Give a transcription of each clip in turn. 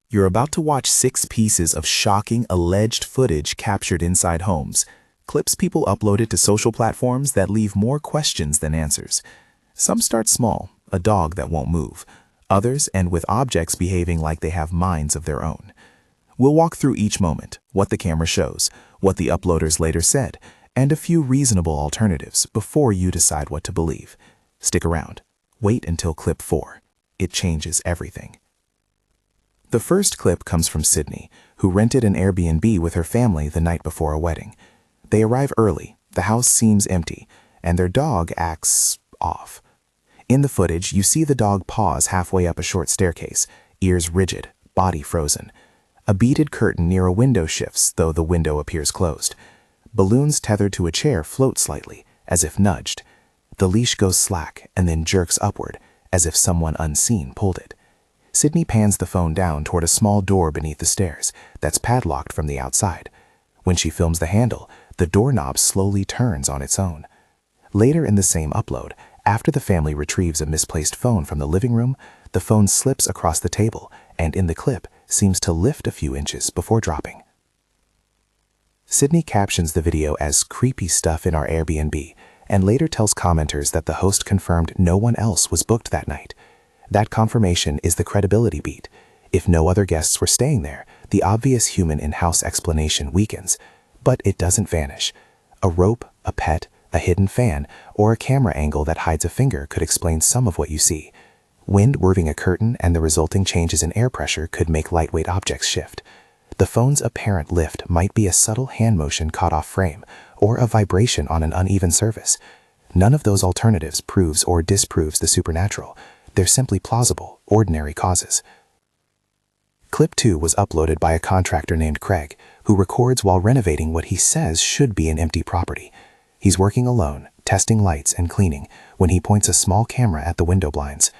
You're about to watch 6 pieces of shocking alleged footage captured inside homes. Clips people uploaded to social platforms that leave more questions than answers. Some start small, a dog that won't move. Others end with objects behaving like they have minds of their own. We'll walk through each moment, what the camera shows, what the uploaders later said, and a few reasonable alternatives before you decide what to believe. Stick around. Wait until clip 4. It changes everything. The first clip comes from Sydney, who rented an Airbnb with her family the night before a wedding. They arrive early, the house seems empty, and their dog acts off. In the footage, you see the dog pause halfway up a short staircase, ears rigid, body frozen. A beaded curtain near a window shifts, though the window appears closed. Balloons tethered to a chair float slightly, as if nudged. The leash goes slack and then jerks upward, as if someone unseen pulled it. Sydney pans the phone down toward a small door beneath the stairs that's padlocked from the outside. When she films the handle, the doorknob slowly turns on its own. Later in the same upload, after the family retrieves a misplaced phone from the living room, the phone slips across the table and in the clip seems to lift a few inches before dropping. Sydney captions the video as "creepy stuff in our Airbnb" and later tells commenters that the host confirmed no one else was booked that night. That confirmation is the credibility beat. If no other guests were staying there, the obvious human in-house explanation weakens. But it doesn't vanish. A rope, a pet, a hidden fan, or a camera angle that hides a finger could explain some of what you see. Wind moving a curtain and the resulting changes in air pressure could make lightweight objects shift. The phone's apparent lift might be a subtle hand motion caught off frame, or a vibration on an uneven surface. None of those alternatives proves or disproves the supernatural. They're simply plausible, ordinary causes. Clip 2 was uploaded by a contractor named Craig, who records while renovating what he says should be an empty property. He's working alone, testing lights and cleaning, when he points a small camera at the window blinds.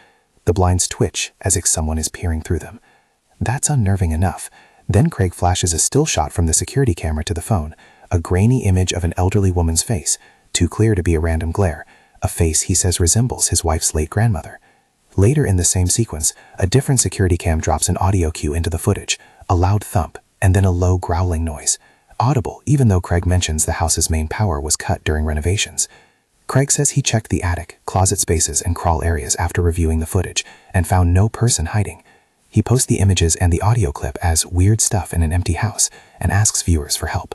The blinds twitch as if someone is peering through them. That's unnerving enough. Then Craig flashes a still shot from the security camera to the phone, a grainy image of an elderly woman's face, too clear to be a random glare, a face he says resembles his wife's late grandmother. Later in the same sequence, a different security cam drops an audio cue into the footage, a loud thump, and then a low growling noise. Audible, even though Craig mentions the house's main power was cut during renovations. Craig says he checked the attic, closet spaces, and crawl areas after reviewing the footage, and found no person hiding. He posts the images and the audio clip as "weird stuff in an empty house" and asks viewers for help.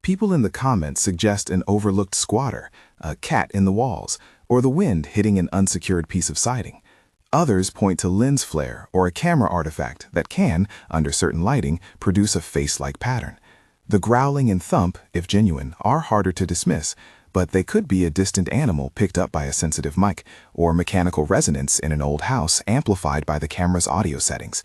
People in the comments suggest an overlooked squatter, a cat in the walls, or the wind hitting an unsecured piece of siding. Others point to lens flare or a camera artifact that can, under certain lighting, produce a face-like pattern. The growling and thump, if genuine, are harder to dismiss, but they could be a distant animal picked up by a sensitive mic, or mechanical resonance in an old house amplified by the camera's audio settings.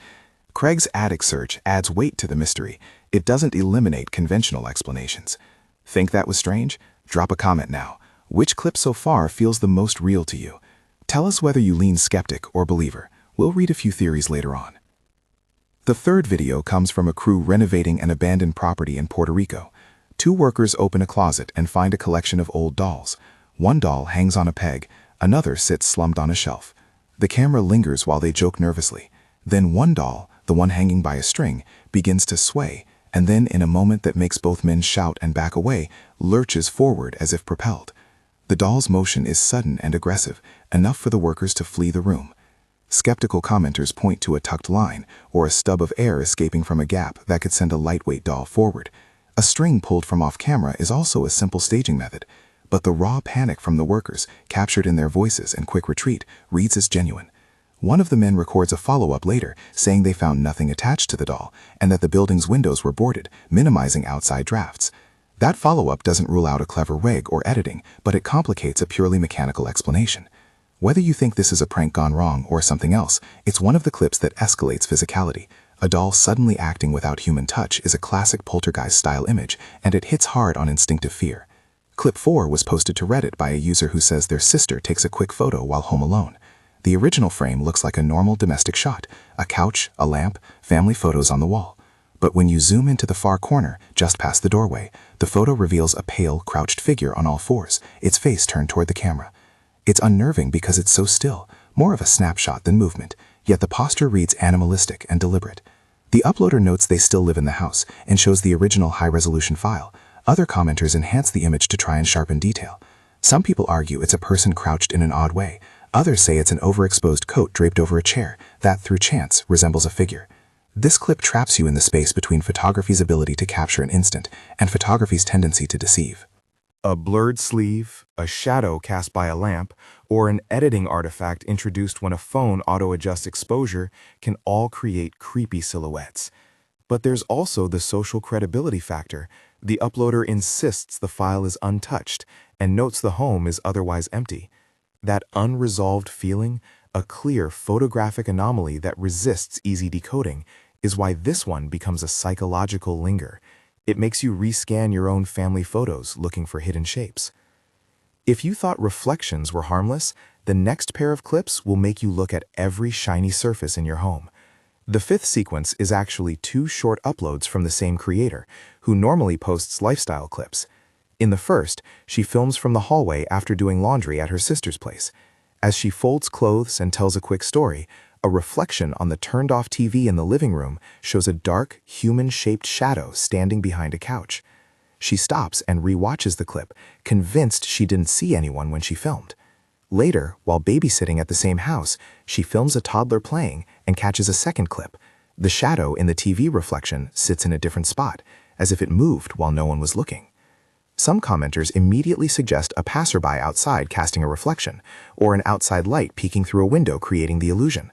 Craig's attic search adds weight to the mystery. It doesn't eliminate conventional explanations. Think that was strange? Drop a comment now. Which clip so far feels the most real to you? Tell us whether you lean skeptic or believer. We'll read a few theories later on. The third video comes from a crew renovating an abandoned property in Puerto Rico. 2 workers open a closet and find a collection of old dolls. One doll hangs on a peg, another sits slumped on a shelf. The camera lingers while they joke nervously. Then one doll, the one hanging by a string, begins to sway, and then in a moment that makes both men shout and back away, lurches forward as if propelled. The doll's motion is sudden and aggressive, enough for the workers to flee the room. Skeptical commenters point to a tucked line or a stub of air escaping from a gap that could send a lightweight doll forward. A string pulled from off-camera is also a simple staging method, but the raw panic from the workers, captured in their voices and quick retreat, reads as genuine. One of the men records a follow-up later, saying they found nothing attached to the doll and that the building's windows were boarded, minimizing outside drafts. That follow-up doesn't rule out a clever wig or editing, but it complicates a purely mechanical explanation. Whether you think this is a prank gone wrong or something else, it's one of the clips that escalates physicality. A doll suddenly acting without human touch is a classic poltergeist-style image, and it hits hard on instinctive fear. Clip 4 was posted to Reddit by a user who says their sister takes a quick photo while home alone. The original frame looks like a normal domestic shot, a couch, a lamp, family photos on the wall. But when you zoom into the far corner, just past the doorway, the photo reveals a pale, crouched figure on all fours, its face turned toward the camera. It's unnerving because it's so still, more of a snapshot than movement, yet the posture reads animalistic and deliberate. The uploader notes they still live in the house and shows the original high-resolution file. Other commenters enhance the image to try and sharpen detail. Some people argue it's a person crouched in an odd way. Others say it's an overexposed coat draped over a chair that, through chance, resembles a figure. This clip traps you in the space between photography's ability to capture an instant and photography's tendency to deceive. A blurred sleeve, a shadow cast by a lamp, or an editing artifact introduced when a phone auto-adjusts exposure can all create creepy silhouettes. But there's also the social credibility factor. The uploader insists the file is untouched and notes the home is otherwise empty. That unresolved feeling, a clear photographic anomaly that resists easy decoding, is why this one becomes a psychological linger. It makes you rescan your own family photos looking for hidden shapes. If you thought reflections were harmless, the next pair of clips will make you look at every shiny surface in your home. The fifth sequence is actually 2 short uploads from the same creator, who normally posts lifestyle clips. In the first, she films from the hallway after doing laundry at her sister's place. As she folds clothes and tells a quick story, a reflection on the turned-off TV in the living room shows a dark, human-shaped shadow standing behind a couch. She stops and re-watches the clip, convinced she didn't see anyone when she filmed. Later, while babysitting at the same house, she films a toddler playing and catches a second clip. The shadow in the TV reflection sits in a different spot, as if it moved while no one was looking. Some commenters immediately suggest a passerby outside casting a reflection, or an outside light peeking through a window creating the illusion.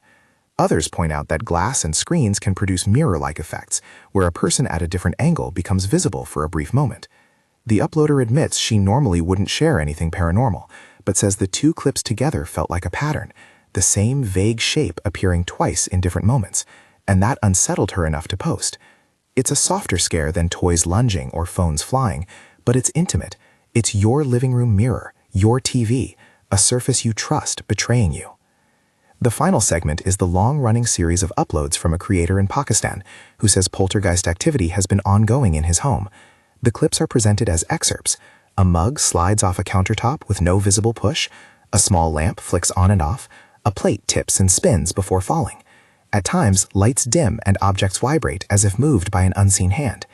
Others point out that glass and screens can produce mirror-like effects, where a person at a different angle becomes visible for a brief moment. The uploader admits she normally wouldn't share anything paranormal, but says the 2 clips together felt like a pattern, the same vague shape appearing twice in different moments, and that unsettled her enough to post. It's a softer scare than toys lunging or phones flying, but it's intimate. It's your living room mirror, your TV, a surface you trust betraying you. The final segment is the long-running series of uploads from a creator in Pakistan who says poltergeist activity has been ongoing in his home. The clips are presented as excerpts. A mug slides off a countertop with no visible push, a small lamp flicks on and off, a plate tips and spins before falling. At times, lights dim and objects vibrate as if moved by an unseen hand.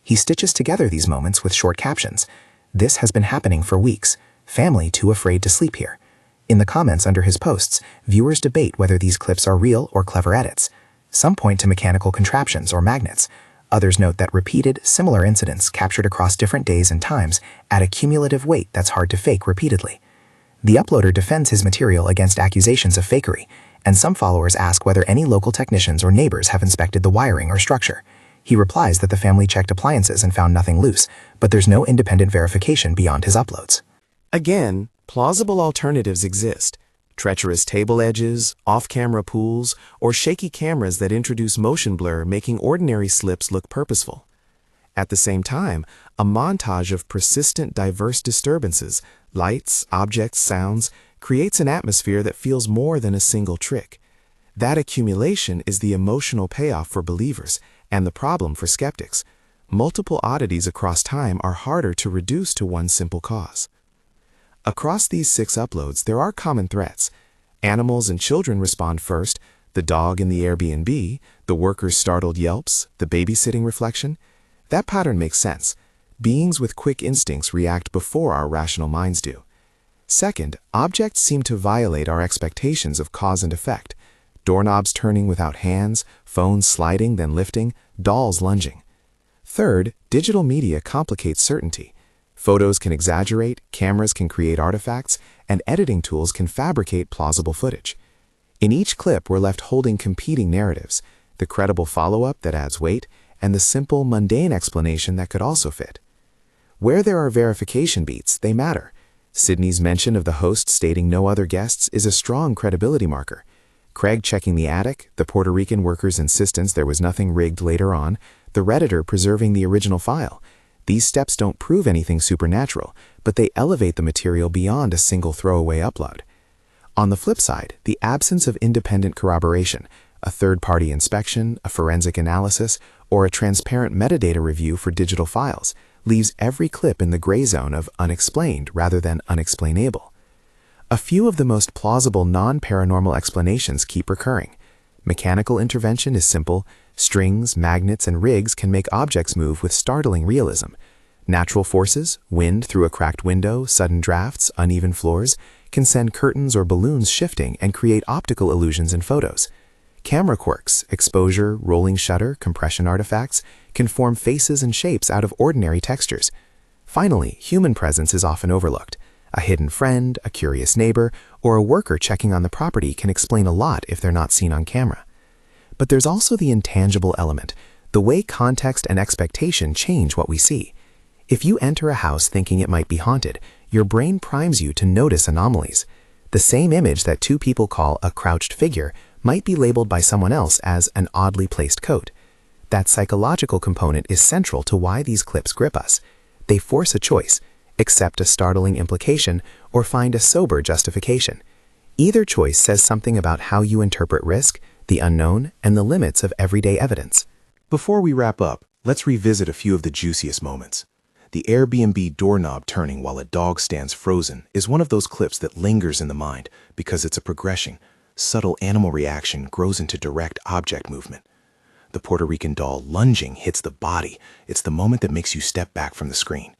He stitches together these moments with short captions. This has been happening for weeks. Family too afraid to sleep here. In the comments under his posts, viewers debate whether these clips are real or clever edits. Some point to mechanical contraptions or magnets. Others note that repeated, similar incidents captured across different days and times add a cumulative weight that's hard to fake repeatedly. The uploader defends his material against accusations of fakery, and some followers ask whether any local technicians or neighbors have inspected the wiring or structure. He replies that the family checked appliances and found nothing loose, but there's no independent verification beyond his uploads. Again, plausible alternatives exist. Treacherous table edges, off-camera pools, or shaky cameras that introduce motion blur, making ordinary slips look purposeful. At the same time, a montage of persistent, diverse disturbances, lights, objects, sounds, creates an atmosphere that feels more than a single trick. That accumulation is the emotional payoff for believers and the problem for skeptics. Multiple oddities across time are harder to reduce to one simple cause. Across these 6 uploads, there are common threats. Animals and children respond first, the dog in the Airbnb, the worker's startled yelps, the babysitting reflection. That pattern makes sense. Beings with quick instincts react before our rational minds do. Second, objects seem to violate our expectations of cause and effect. Doorknobs turning without hands, phones sliding then lifting, dolls lunging. Third, digital media complicates certainty. Photos can exaggerate, cameras can create artifacts, and editing tools can fabricate plausible footage. In each clip, we're left holding competing narratives, the credible follow-up that adds weight, and the simple, mundane explanation that could also fit. Where there are verification beats, they matter. Sydney's mention of the host stating no other guests is a strong credibility marker. Craig checking the attic, the Puerto Rican worker's insistence there was nothing rigged later on, the Redditor preserving the original file. These steps don't prove anything supernatural, but they elevate the material beyond a single throwaway upload. On the flip side, the absence of independent corroboration, a third-party inspection, a forensic analysis, or a transparent metadata review for digital files, leaves every clip in the gray zone of unexplained rather than unexplainable. A few of the most plausible non-paranormal explanations keep recurring. Mechanical intervention is simple, Strings, magnets, and rigs can make objects move with startling realism. Natural forces, wind through a cracked window, sudden drafts, uneven floors, can send curtains or balloons shifting and create optical illusions in photos. Camera quirks, exposure, rolling shutter, compression artifacts, can form faces and shapes out of ordinary textures. Finally, human presence is often overlooked. A hidden friend, a curious neighbor, or a worker checking on the property can explain a lot if they're not seen on camera. But there's also the intangible element, the way context and expectation change what we see. If you enter a house thinking it might be haunted, your brain primes you to notice anomalies. The same image that two people call a crouched figure might be labeled by someone else as an oddly placed coat. That psychological component is central to why these clips grip us. They force a choice, accept a startling implication, or find a sober justification. Either choice says something about how you interpret risk, the unknown, and the limits of everyday evidence. Before we wrap up, let's revisit a few of the juiciest moments. The Airbnb doorknob turning while a dog stands frozen is one of those clips that lingers in the mind because it's a progression. Subtle animal reaction grows into direct object movement. The Puerto Rican doll lunging hits the body. It's the moment that makes you step back from the screen.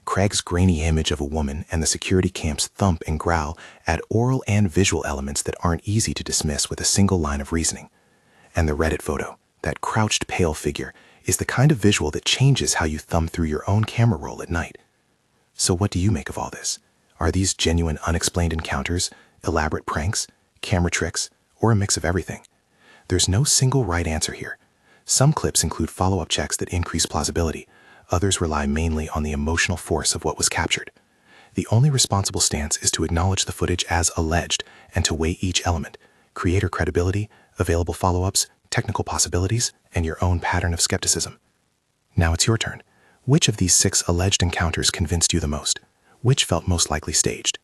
Craig's grainy image of a woman and the security camp's thump and growl add oral and visual elements that aren't easy to dismiss with a single line of reasoning. And the Reddit photo, that crouched pale figure, is the kind of visual that changes how you thumb through your own camera roll at night. So what do you make of all this? Are these genuine unexplained encounters, elaborate pranks, camera tricks, or a mix of everything? There's no single right answer here. Some clips include follow-up checks that increase plausibility. Others rely mainly on the emotional force of what was captured. The only responsible stance is to acknowledge the footage as alleged and to weigh each element: creator credibility, available follow-ups, technical possibilities, and your own pattern of skepticism. Now it's your turn. Which of these 6 alleged encounters convinced you the most? Which felt most likely staged?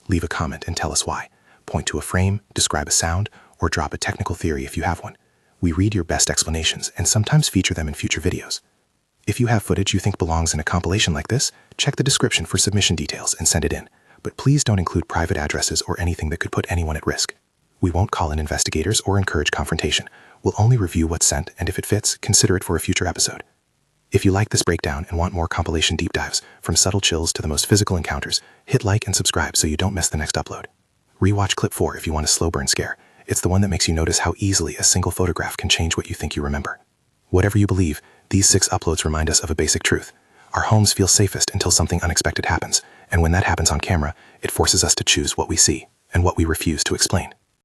Leave a comment and tell us why. Point to a frame, describe a sound, or drop a technical theory if you have one. We read your best explanations and sometimes feature them in future videos. If you have footage you think belongs in a compilation like this, check the description for submission details and send it in. But please don't include private addresses or anything that could put anyone at risk. We won't call in investigators or encourage confrontation. We'll only review what's sent, and if it fits, consider it for a future episode. If you like this breakdown and want more compilation deep dives, from subtle chills to the most physical encounters, hit like and subscribe so you don't miss the next upload. Rewatch clip 4 if you want a slow burn scare. It's the one that makes you notice how easily a single photograph can change what you think you remember. Whatever you believe, these 6 uploads remind us of a basic truth. Our homes feel safest until something unexpected happens, and when that happens on camera, it forces us to choose what we see and what we refuse to explain.